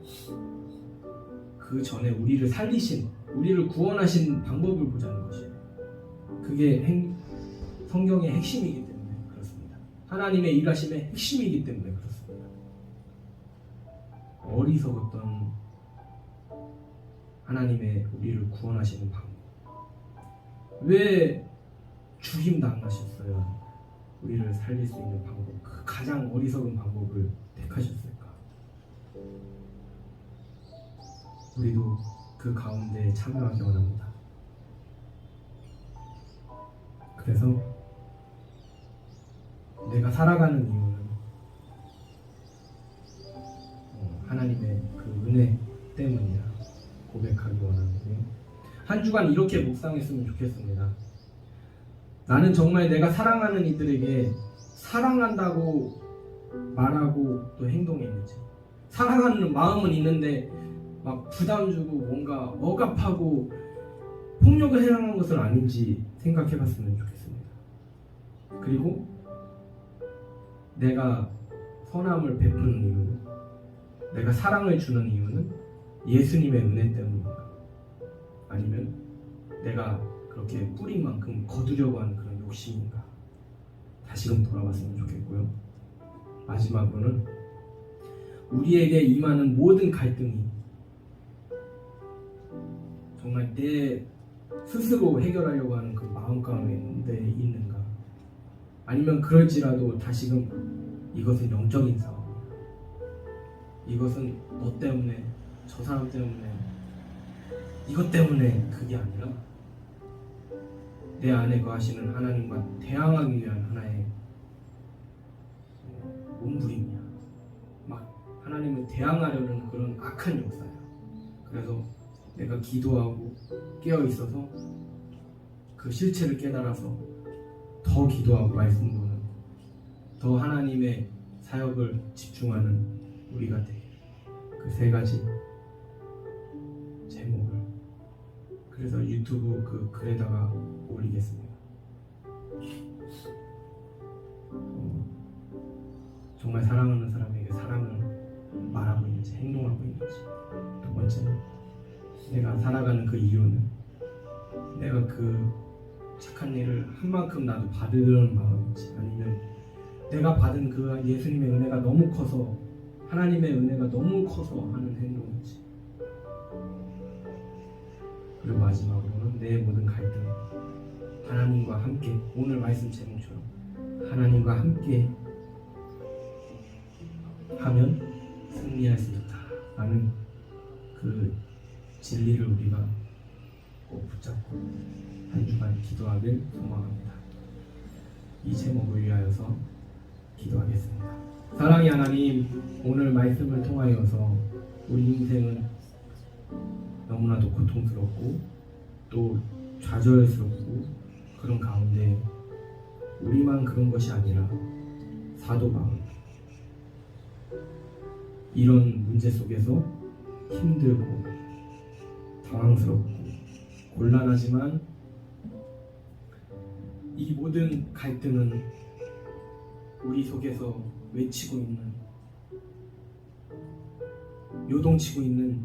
그 전에 우리를 살리신, 우리를 구원하신 방법을 보자는 것이에요. 그게 성경의 핵심이기 때문에 그렇습니다. 하나님의 일하심의 핵심이기 때문에 그렇습니다. 어리석었던 하나님의 우리를 구원하시는 방법. 왜 죽임 당하셨어요? 우리를 살릴 수 있는 방법, 그 가장 어리석은 방법을 택하셨을까? 우리도 그 가운데 참여하기 원합니다. 그래서 내가 살아가는 이유는 하나님의 그 은혜 때문이라 고백하기 원하는데요. 한 주간 이렇게 묵상했으면 좋겠습니다. 나는 정말 내가 사랑하는 이들에게 사랑한다고 말하고 또 행동했는지, 사랑하는 마음은 있는데 막 부담 주고 뭔가 억압하고 폭력을 행하는 것은 아닌지 생각해 봤으면 좋겠습니다. 그리고 내가 선함을 베푸는 이유는, 내가 사랑을 주는 이유는 예수님의 은혜 때문인가? 아니면 내가 그렇게 뿌린 만큼 거두려고 하는 그런 욕심인가? 다시금 돌아봤으면 좋겠고요. 마지막으로는 우리에게 임하는 모든 갈등이 정말 내 스스로 해결하려고 하는 그 마음 가운데 있는가? 아니면 그럴지라도 다시금 이것은 영적인 싸움이야. 이것은 너 때문에, 저 사람 때문에, 이것 때문에, 그게 아니라 내 안에 거하시는 하나님과 대항하기 위한 하나의 몸부림이야. 막 하나님을 대항하려는 그런 악한 역사야. 그래서 내가 기도하고 깨어있어서 그 실체를 깨달아서 더 기도하고 말씀 보는, 더 하나님의 사역을 집중하는 우리가 돼. 그 세 가지 제목을 그래서 유튜브 그 글에다가 올리겠습니다. 정말 사랑하는 사람에게 사랑을 말하고 있는지, 행동하고 있는지. 두 번째는 내가 살아가는 그 이유는 내가 그 착한 일을 한 만큼 나도 받으려는 마음인지, 아니면 내가 받은 그 예수님의 은혜가 너무 커서, 하나님의 은혜가 너무 커서 하는 행동인지. 그리고 마지막으로는 내 모든 갈등, 하나님과 함께, 오늘 말씀 제목처럼 하나님과 함께 하면 승리할 수 있다 라는 그 진리를 우리가 꼭 붙잡고 한 주간 기도하길 소망합니다. 이 제목을 위하여서 기도하겠습니다. 사랑의 하나님, 오늘 말씀을 통하여서 우리 인생은 너무나도 고통스럽고 또 좌절스럽고 그런 가운데 우리만 그런 것이 아니라 사도 바울 이런 문제 속에서 힘들고 당황스럽고 곤란하지만 이 모든 갈등은 우리 속에서 외치고 있는, 요동치고 있는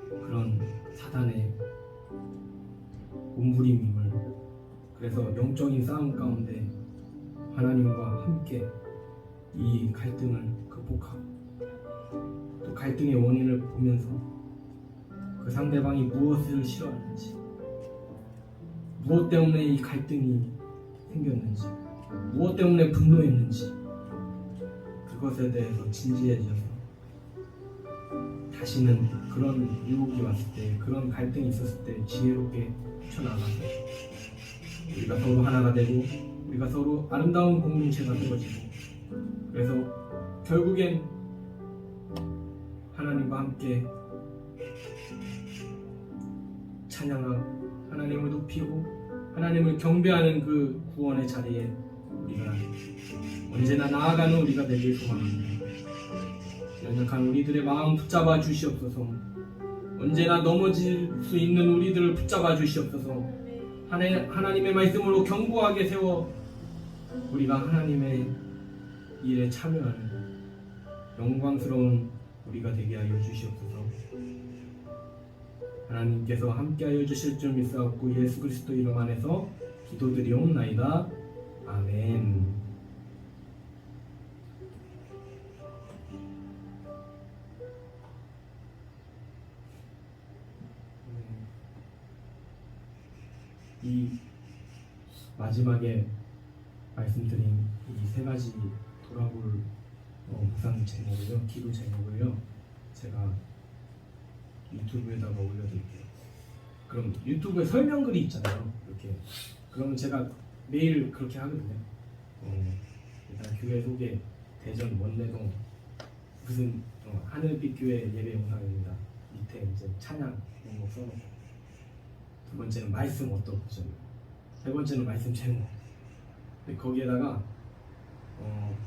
그런 사단의 몸부림임을, 그래서 영적인 싸움 가운데 하나님과 함께 이 갈등을 극복하고 또 갈등의 원인을 보면서 그 상대방이 무엇을 싫어하는지, 무엇 때문에 이 갈등이 생겼는지, 무엇 때문에 분노했는지 그것에 대해서 진지해져서 다시는 그런 유혹이 왔을 때, 그런 갈등이 있었을 때 지혜롭게 헤쳐나가서 우리가 서로 하나가 되고 우리가 서로 아름다운 공동체가 되어지고, 그래서 결국엔 하나님과 함께 찬양하고 하나님을 높이고 하나님을 경배하는 그 구원의 자리에 우리가 언제나 나아가는 우리가 되길 소망합니다. 연약한 우리들의 마음 붙잡아 주시옵소서. 언제나 넘어질 수 있는 우리들을 붙잡아 주시옵소서. 하나님의 말씀으로 견고하게 세워 우리가 하나님의 일에 참여하는 영광스러운 우리가 되게 하여 주시옵소서. 하나님께서 함께하여 주실 줄 믿사옵고 예수 그리스도 이름 안에서 기도드리옵나이다. 아멘. 이 마지막에 말씀드린 이 세 가지 돌아볼 묵상 제목을요, 기도 제목을요, 제가 유튜브에다가 올려드릴게요. 그럼 유튜브에 설명글이 있잖아요, 이렇게. 그러면 제가 매일 그렇게 하거든요. 일단 교회 소개, 대전 원내동 무슨 하늘빛 교회 예배 영상입니다. 밑에 이제 찬양 이런 거 써놓고, 두 번째는 말씀 어떤 버전, 세 번째는 말씀 제목. 근데 거기에다가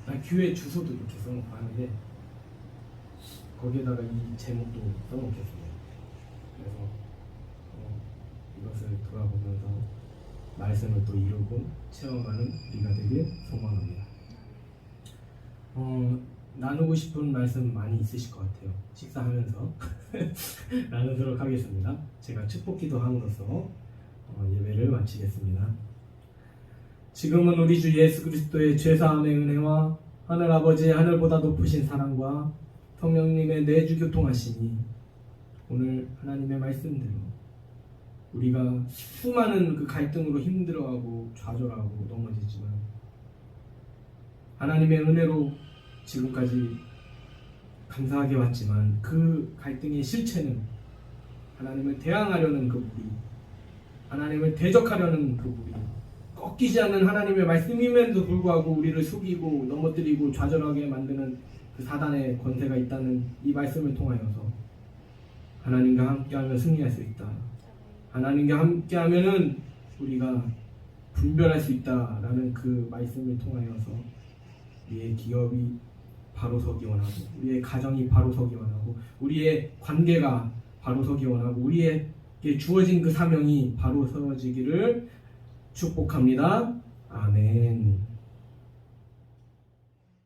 난 교회 주소도 이렇게 써놓고 하는데 거기에다가 이 제목도 써놓겠습니다. 그래서 이것을 돌아보면서 말씀을 또 이루고 체험하는 우리가 되길 소망합니다. 나누고 싶은 말씀 많이 있으실 것 같아요. 식사하면서 나누도록 하겠습니다. 제가 축복기도 함으로써 예배를 마치겠습니다. 지금은 우리 주 예수 그리스도의 죄사함의 은혜와 하늘 아버지의 하늘보다 높으신 사랑과 성령님의 내주 교통하심이 오늘 하나님의 말씀대로 우리가 수많은 그 갈등으로 힘들어하고 좌절하고 넘어지지만 하나님의 은혜로 지금까지 감사하게 왔지만 그 갈등의 실체는 하나님을 대항하려는 그 무리, 하나님을 대적하려는 그 무리, 꺾이지 않는 하나님의 말씀임에도 불구하고 우리를 속이고 넘어뜨리고 좌절하게 만드는 그 사단의 권세가 있다는 이 말씀을 통하여서 하나님과 함께하면 승리할 수 있다. 하나님과 함께하면은 우리가 분별할 수 있다라는 그 말씀을 통하여서 우리의 기업이 바로 서기 원하고, 우리의 가정이 바로 서기 원하고, 우리의 관계가 바로 서기 원하고, 우리에게 주어진 그 사명이 바로 서지기를 축복합니다. 아멘.